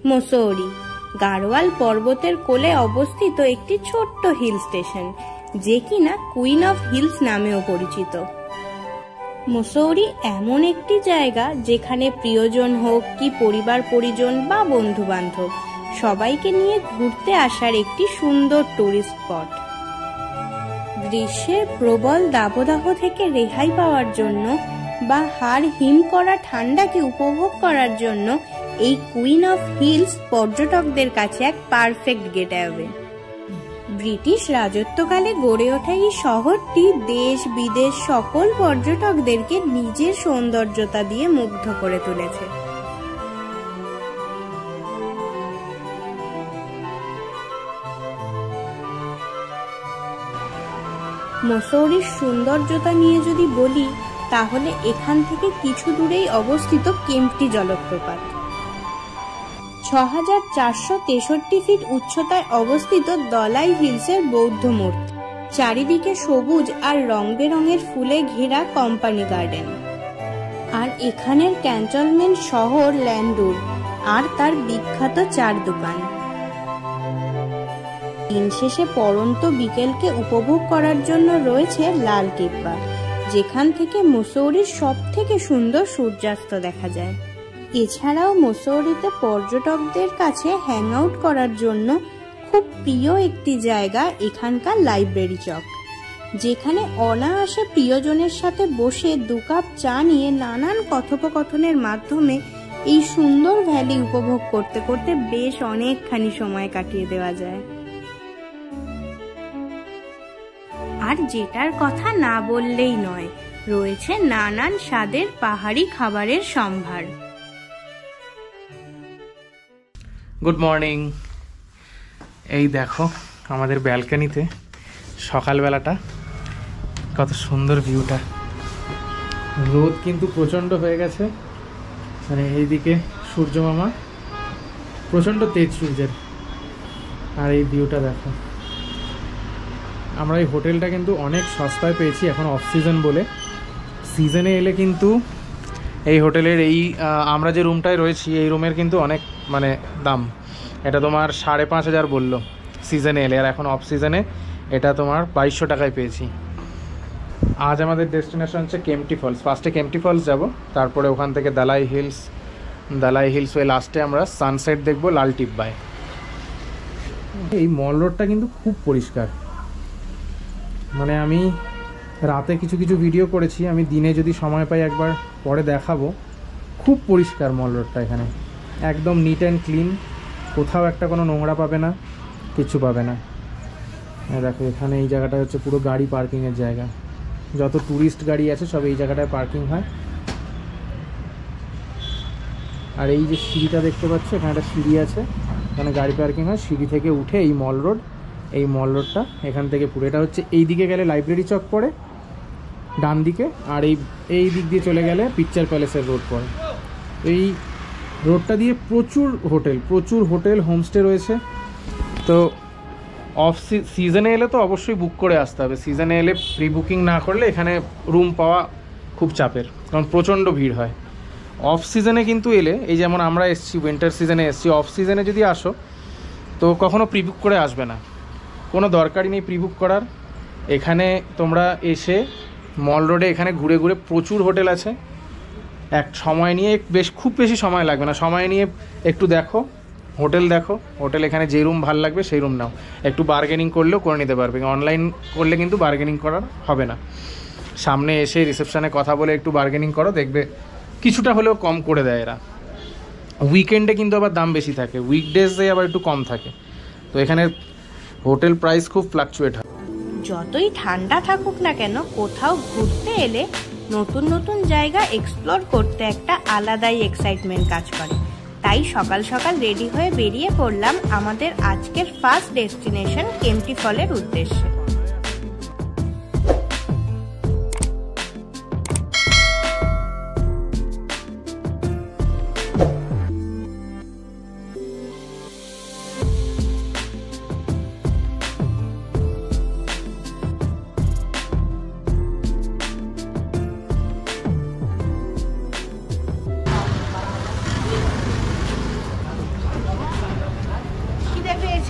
মসৌরি গাড়োয়াল পর্বতের কোলে অবস্থিত একটি ছোট্ট হিল স্টেশন, যে কিনা কুইন অফ হিলস নামেও পরিচিত। মসৌরি এমন একটি জায়গা যেখানে প্রিয়জন হোক কি পরিবার পরিজন বা বন্ধু বান্ধব, সবাইকে নিয়ে ঘুরতে আসার একটি সুন্দর টুরিস্ট স্পট। গ্রীষ্মের প্রবল দাবদাহ থেকে রেহাই পাওয়ার জন্য বা হাড় হিম করা ঠান্ডাকে উপভোগ করার জন্য এই কুইন অফ হিলস পর্যটকদের কাছে এক পারফেক্ট গেটওয়ে। ব্রিটিশ রাজত্বকালে গড়ে ওঠা এই শহরটি দেশ বিদেশ সকল পর্যটকদেরকে নিজের সৌন্দর্যতা দিয়ে মুগ্ধ করে তুলেছে। মসৌরির সৌন্দর্যতা নিয়ে যদি বলি, তাহলে এখান থেকে কিছু দূরেই অবস্থিত কেম্পটি জলপ্রপাত। ৬,৪৬৩ ফিট উচ্চতায় অবস্থিত দলাই হিলসের বৌদ্ধ মূর্তি, চারিদিকে সবুজ আর রং বেরঙের ফুলে ঘেরা কোম্পানি গার্ডেন, আর এখানের ক্যান্টনমেন্ট শহর ল্যান্ডুর আর তার বিখ্যাত চার দোকান। দিন শেষে পড়ন্ত বিকেলকে উপভোগ করার জন্য রয়েছে লাল টিব্বা, যেখান থেকে মসৌরির সব থেকে সুন্দর সূর্যাস্ত দেখা যায়। এছাড়াও মসৌরিতে পর্যটকদের কাছে হ্যাং আউট করার জন্য খুব প্রিয় একটি জায়গা এখানকার লাইব্রেরি চক, যেখানে অনায়াসে প্রিয়জনের সাথে বসে 2 কাপ চা নিয়ে নানান কথোপকথনের মাধ্যমে এই সুন্দর ভ্যালি উপভোগ করতে করতে বেশ অনেকখানি সময় কাটিয়ে দেওয়া যায়। আর যেটার কথা না বললেই নয়, রয়েছে নানান স্বাদের পাহাড়ি খাবারের সম্ভার। Good morning. এই দেখো আমাদের ব্যালকনিতে সকালবেলাটা কত সুন্দর ভিউটা। রোদ কিন্তু প্রচণ্ড হয়ে গেছে, মানে এইদিকে সূর্য মামা প্রচণ্ড তেজ সূর্যের, আর এই ভিউটা দেখো। আমরা এই হোটেলটা কিন্তু অনেক সস্তায় পেয়েছি এখন অফ সিজন বলে। সিজনে এলে কিন্তু এই হোটেলের আমরা যে রুমটায় রয়েছি এই রুমের কিন্তু অনেক মানে দাম। এটা তোমার 5,500 বললো সিজনে এলে, আর এখন অফ সিজনে এটা তোমার 2200 টাকায় পেয়েছি। আজ আমাদের ডেস্টিনেশন হচ্ছে কেম্পটি ফলস। ফার্স্টে কেম্পটি ফলস যাব, তারপরে ওখান থেকে দালাই হিলস হয়ে লাস্টে আমরা সানসেট দেখবো লাল টিব্বায়। এই মল রোডটা কিন্তু খুব পরিষ্কার, মানে আমি রাতে কিছু ভিডিও করেছি, আমি দিনে যদি সময় পাই একবার পরে দেখাবো। খুব পরিষ্কার মল রোডটা, এখানে একদম নিট অ্যান্ড ক্লিন, কোথাও একটা কোনো নোংরা পাবে না, কিছু পাবে না। দেখো এখানে এই জায়গাটা হচ্ছে পুরো গাড়ি পার্কিংয়ের জায়গা, যত ট্যুরিস্ট গাড়ি আছে সব এই জায়গাটায় পার্কিং হয়। আর এই যে সিঁড়িটা দেখতে পাচ্ছ, এখানে একটা সিঁড়ি আছে, এখানে গাড়ি পার্কিং হয়। সিঁড়ি থেকে উঠে এই মল রোডটা এখান থেকে পুরো, এটা হচ্ছে এই দিকে গেলে লাইব্রেরি চক পড়ে ডান দিকে, আর এই দিক দিয়ে চলে গেলে পিকচার প্যালেসের রোড পড়ে। এই রোডটা দিয়ে প্রচুর হোটেল হোমস্টে রয়েছে। তো অফ সিজনে এলে তো অবশ্যই বুক করে আসতে হবে। সিজনে এলে প্রি বুকিং না করলে এখানে রুম পাওয়া খুব চাপের, কারণ প্রচণ্ড ভিড় হয়। অফ সিজনে কিন্তু এলে, এই যেমন আমরা এসছি উইন্টার সিজনে এসছি, অফ সিজনে যদি আসো তো কখনো প্রি বুক করে আসবে না, কোনো দরকারই নেই প্রি বুক করার। এখানে তোমরা এসে মল রোডে এখানে ঘুরে প্রচুর হোটেল আছে, সময় নিয়ে খুব বেশি সময় লাগবে না, সময় নিয়ে একটু হোটেল এখানে যে রুম ভালো লাগবে সেই রুম নাও। একটু বার্গেনিং করলেও করে নিতে পারবে, অনলাইন করলে কিন্তু বার্গেনিং করার হবে না। সামনে এসে রিসেপশানে কথা বলে একটু বার্গেনিং করো, দেখবে কিছুটা হলেও কম করে দেয় এরা। উইকেন্ডে কিন্তু আবার দাম বেশি থাকে, উইকডেজে আবার একটু কম থাকে। তো এখানে হোটেল প্রাইস খুব ফ্লাকচুয়েট হয়। যতই ঠান্ডা থাকুক না কেন, কোথাও ঘুরতে এলে নতুন জায়গা এক্সপ্লোর করতে একটা আলাদাই এক্সাইটমেন্ট কাজ করে। তাই সকাল রেডি হয়ে বেরিয়ে পড়লাম আমাদের আজকের ফার্স্ট ডেস্টিনেশন কেম্পটি ফলের উদ্দেশ্যে।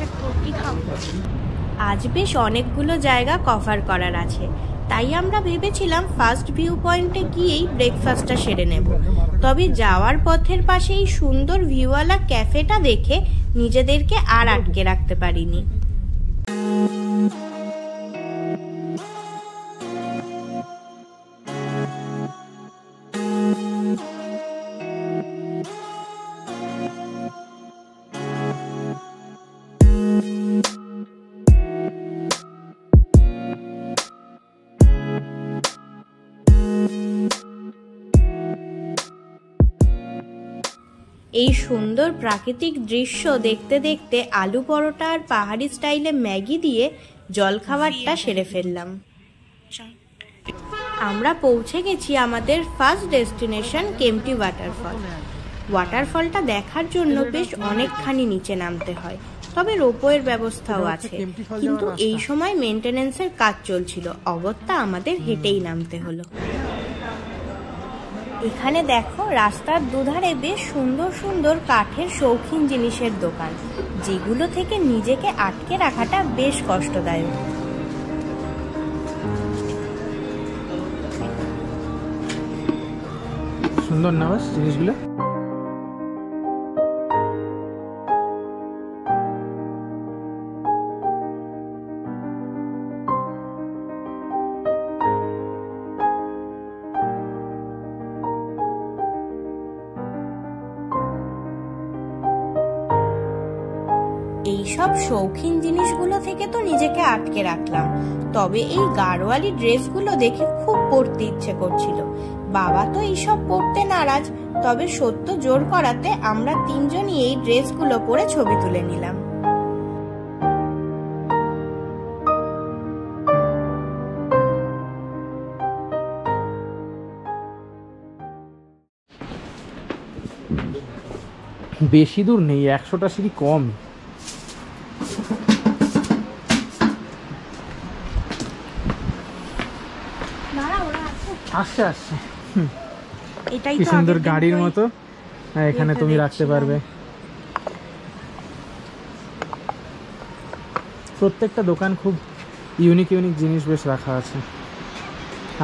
মাছের টুকি খাবো। আজ বেশ অনেকগুলো জায়গা কভার করার আছে, তাই আমরা ভেবেছিলাম ফার্স্ট ভিউ পয়েন্টে গিয়েই ব্রেকফাস্টটা সেরে নেব। তবে যাওয়ার পথের পাশে এই সুন্দর ভিউওয়ালা ক্যাফেটা দেখে নিজেদেরকে আর আটকে রাখতে পারিনি। এই সুন্দর প্রাকৃতিক দৃশ্য দেখতে দেখতে আলু পরোটা আর পাহাড়ি স্টাইলে ম্যাগি দিয়ে জলখাবারটা সেরে ফেললাম। আমরা পৌঁছে গেছি আমাদের ফার্স্ট ডেস্টিনেশন কেম্পটি ওয়াটারফল। ওয়াটারফলটা দেখার জন্য বেশ অনেকখানি নিচে নামতে হয়, তবে রোপওয়ের ব্যবস্থাও আছে, কিন্তু এই সময় মেনটেনেন্সের কাজ চলছিল, অগত্যা আমাদের হেঁটেই নামতে হলো। এখানে দেখো রাস্তার দুধারে বেশ সুন্দর সুন্দর কাঠের শৌখিন জিনিসের দোকান, যেগুলো থেকে নিজেকে আটকে রাখাটা বেশ কষ্টদায়ক। সুন্দর না বাস জিনিসগুলো? এইসব শৌখিন জিনিসগুলো থেকে তো নিজেকে আটকে রাখলাম, তবে এই গাড়োয়ালি ড্রেসগুলো দেখে খুব পরতে ইচ্ছে করছিল। বাবা তো এইসব পরতে নারাজ, তবে সত্য জোর করাতে আমরা তিনজনই এই ড্রেসগুলো পরে ছবি তুলে নিলাম। বেশি দূর নেই, 100টা সিঁড়ি কম। আসছে আসছে, কি সুন্দর গাড়ির মতো, এখানে তুমি রাখতে পারবে। প্রত্যেকটা দোকান খুব ইউনিক ইউনিক জিনিস বেশ রাখা আছে,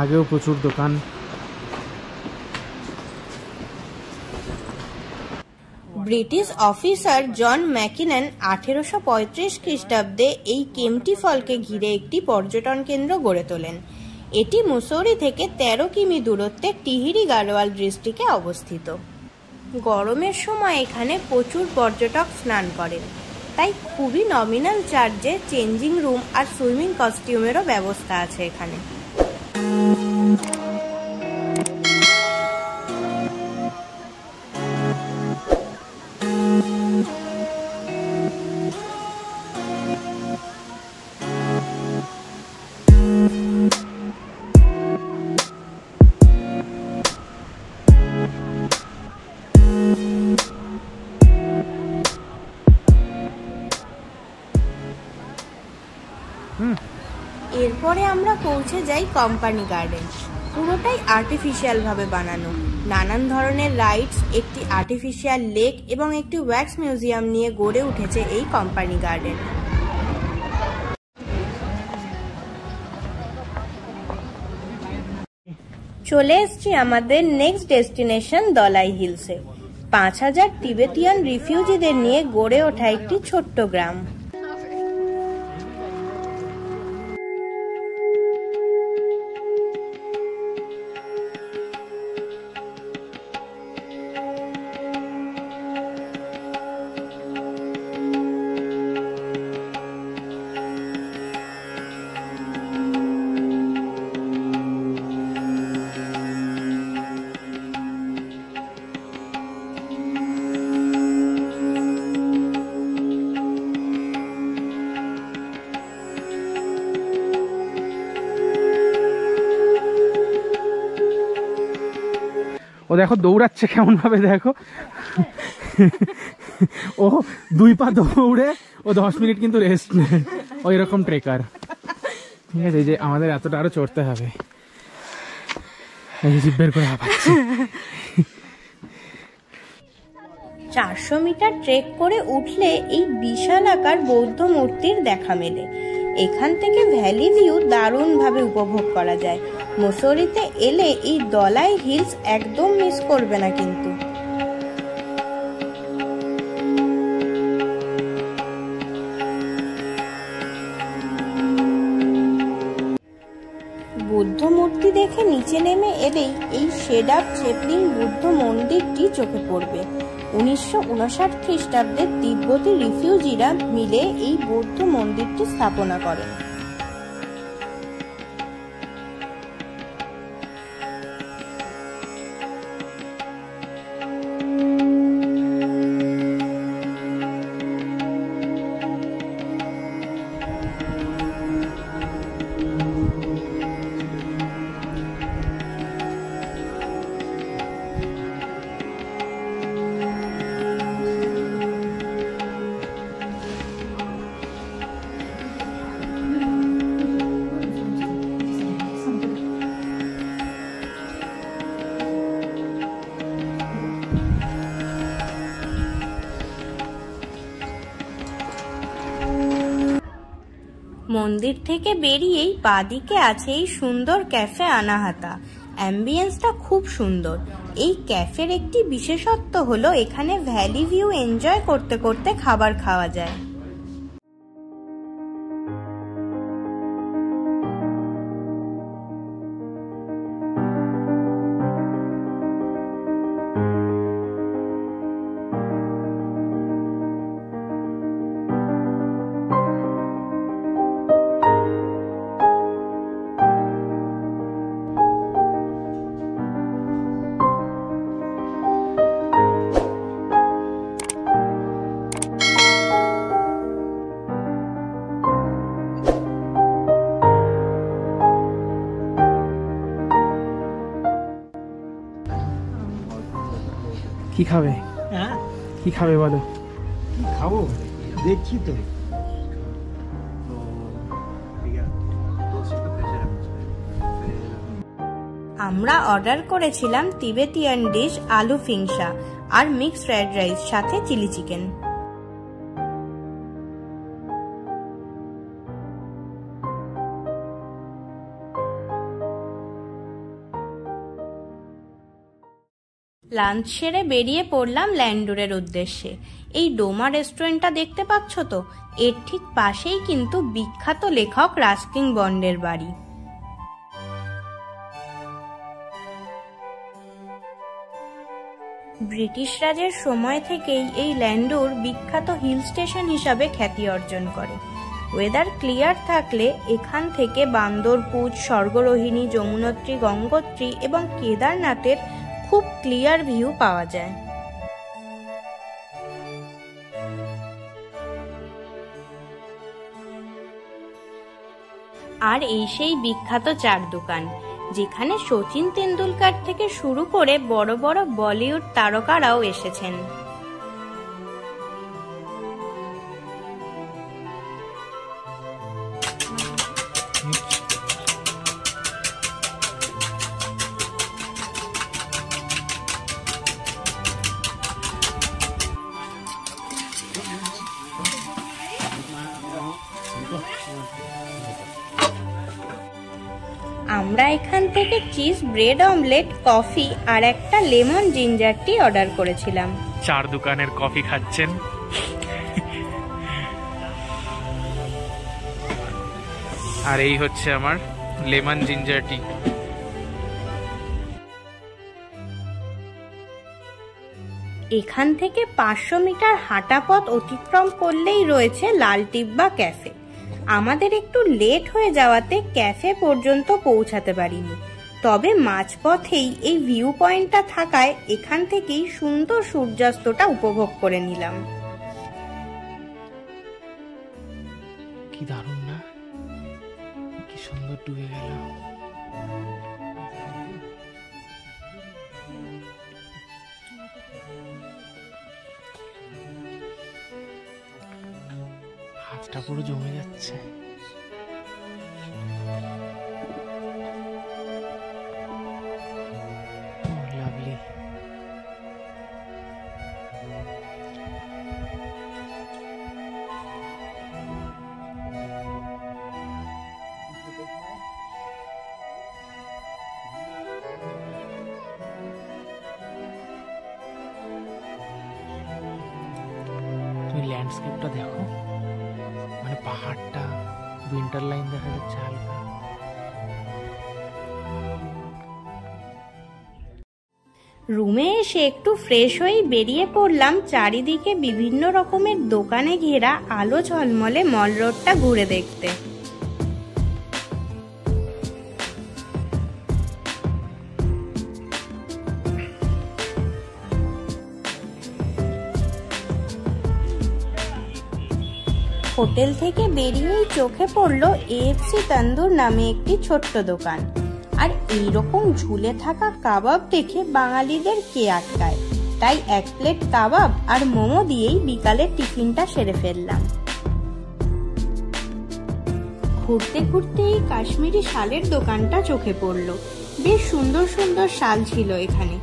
আগেও প্রচুর দোকান। ব্রিটিশ অফিসার জন ম্যাকিনন 1835 খ্রিস্টাব্দে এই কেম্পটি ফলকে ঘিরে একটি পর্যটন কেন্দ্র গড়ে তোলেন। এটি মুসৌরি থেকে 13 কিমি দূরত্বে টিহিরি গাড়োয়াল ডিস্ট্রিক্টে অবস্থিত। গরমের সময় এখানে প্রচুর পর্যটক স্নান করেন, তাই খুবই নমিনাল চার্জে চেঞ্জিং রুম আর সুইমিং কস্টিউমেরও ব্যবস্থা আছে এখানে। এরপরে আমরা পৌঁছে যাই কোম্পানি গার্ডেন। পুরোটাই আর্টিফিশিয়াল ভাবে বানানো, নানান ধরনের রাইডস, একটি আর্টিফিশিয়াল লেক এবং একটি ওয়্যাক্স মিউজিয়াম নিয়ে গড়ে উঠেছে এই কোম্পানি গার্ডেন। চলে এসছি আমাদের নেক্সট ডেস্টিনেশন দলাই হিলসে। 5000 তিবেতিয়ান রিফিউজিদের নিয়ে গড়ে ওঠা একটি ছোট্ট গ্রাম। ও দেখো দৌড়াচ্ছে কেমন ভাবে, দেখো ও 2 পা দৌড়ে ও 10 মিনিট কিন্তু রেস্ট নেয়, ওই রকম ট্রেকার। ঠিক আছে, এই যে আমাদের এতটা আরো চড়তে হবে, এই জিভ বের করে হাঁপাচ্ছে। 400 মিটার ট্রেক করে উঠলে এই বিশাল আকার বৌদ্ধ মূর্তির দেখা মেলে। এখান থেকে ভ্যালি ভিউ দারুণভাবে উপভোগ করা যায়। মুসৌরিতে এলে এই দলাই হিলস একদম মিস করবে না কিন্তু। বুদ্ধ মূর্তি দেখে নিচে নেমে এলেই এই শেডাপ চেপলিং বুদ্ধ মন্দিরটি চোখে পড়বে। 1959 খ্রিস্টাব্দে তিব্বতী রিফিউজিরা মিলে এই বৌদ্ধ মন্দিরটি স্থাপনা করেন। মন্দির থেকে বেরিয়েই বাদিকে আছে এই সুন্দর ক্যাফে আনাহাতা। অ্যাম্বিয়েন্সটা খুব সুন্দর। এই ক্যাফের একটি বিশেষত্ব হলো এখানে ভ্যালি ভিউ এনজয় করতে করতে খাবার খাওয়া যায়। কি খাবে? হ্যাঁ, কি খাবে বলো? খাবো দেখছি তো। আমরা অর্ডার করেছিলাম তিবেতিয়ান ডিশ আলু ফিংসা আর মিক্সড ফ্রাইড রাইস সাথে চিলি চিকেন। লাঞ্চ সেরে বেরিয়ে পড়লাম ল্যান্ডোরের উদ্দেশ্যে। এই ডোমা রেস্টুরেন্টটা দেখতে পাচ্ছ তো, এর ঠিক পাশেই কিন্তু বিখ্যাত লেখক রাস্কিন বন্ডের বাড়ি। ব্রিটিশ রাজের সময় থেকেই এই ল্যান্ডোর বিখ্যাত হিল স্টেশন হিসাবে খ্যাতি অর্জন করে। ওয়েদার ক্লিয়ার থাকলে এখান থেকে বান্দরপুর, স্বর্গরোহিণী, যমুনোত্রী, গঙ্গোত্রী এবং কেদারনাথের খুব ক্লিয়ার ভিউ পাওয়া যায়। আর এই সেই বিখ্যাত চার দোকান, যেখানে শচীন তেন্ডুলকর থেকে শুরু করে বড় বড় বলিউড তারকারাও এসেছেন। আমরা এখান থেকে চিজ ব্রেড অমলেট, কফি আর একটা লেমন জিঞ্জার টি অর্ডার করেছিলাম। চার দোকানের কফি খাচ্ছেন। আর এই হচ্ছে আমার লেমন জিঞ্জার টি। এখান থেকে 500 মিটার হাঁটা পথ অতিক্রম করলেই রয়েছে লাল টিব্বা ক্যাফে। আমাদের একটু লেট হয়ে যাওয়াতে ক্যাফে পর্যন্ত পৌঁছাতে পারিনি, তবে মাঝপথেই এই ভিউ পয়েন্টটা থাকায় এখান থেকেই সুন্দর সূর্যাস্তটা উপভোগ করে নিলাম। কি দারুণ না? কি সুন্দর ডুবে গেল। হাতটা পুরো জমে যাচ্ছে। লাভলি। এই ল্যান্ডস্কেপটা দেখো, মানে পাহাড়টা, উইন্টার লাইন দেখা যাচ্ছে হালকা। রুমে এসে একটু ফ্রেশ হয়ে বেরিয়ে পড়লাম চারিদিকে বিভিন্ন রকমের দোকানে ঘেরা আলো ঝলমলে মল রোডটা ঘুরে দেখতে। হোটেল থেকে বেরিয়েই চোখে পড়লো AFC তন্দুর নামে একটি ছোট্ট দোকান। আর এইরকম ঝুলে থাকা কাবাব দেখে বাঙালিদের কে আটকায়, তাই 1 প্লেট কাবাব আর মোমো দিয়েই বিকালের টিফিনটা সেরে ফেললাম। ঘুরতে ঘুরতে এই কাশ্মীরি শালের দোকানটা চোখে পড়লো। বেশ সুন্দর সুন্দর শাল ছিল এখানে।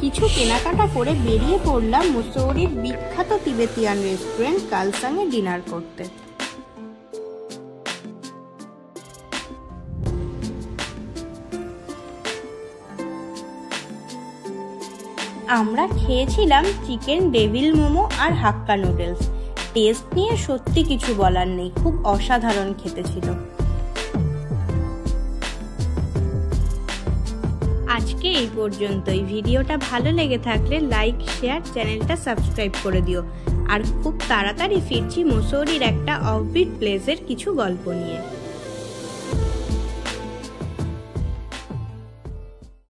কিছু কেনাকাটা করে বেরিয়ে পড়লাম মুসৌরির বিখ্যাত তিবেতিয়ান রেস্টুরেন্ট কালসাংয়ে ডিনার করতে। আমরা খেয়েছিলাম চিকেন ডেভিল মোমো আর হাক্কা নুডলস। টেস্ট নিয়ে সত্যি কিছু বলার নেই, খুব অসাধারণ খেতে ছিল। আজকে এই পর্যন্তই। ভিডিওটা ভালো লেগে থাকলে লাইক, শেয়ার, চ্যানেলটা সাবস্ক্রাইব করে দিও। আর খুব তাড়াতাড়ি ফিরছি মুসৌরির একটা অফবিট প্লেসের কিছু গল্প নিয়ে।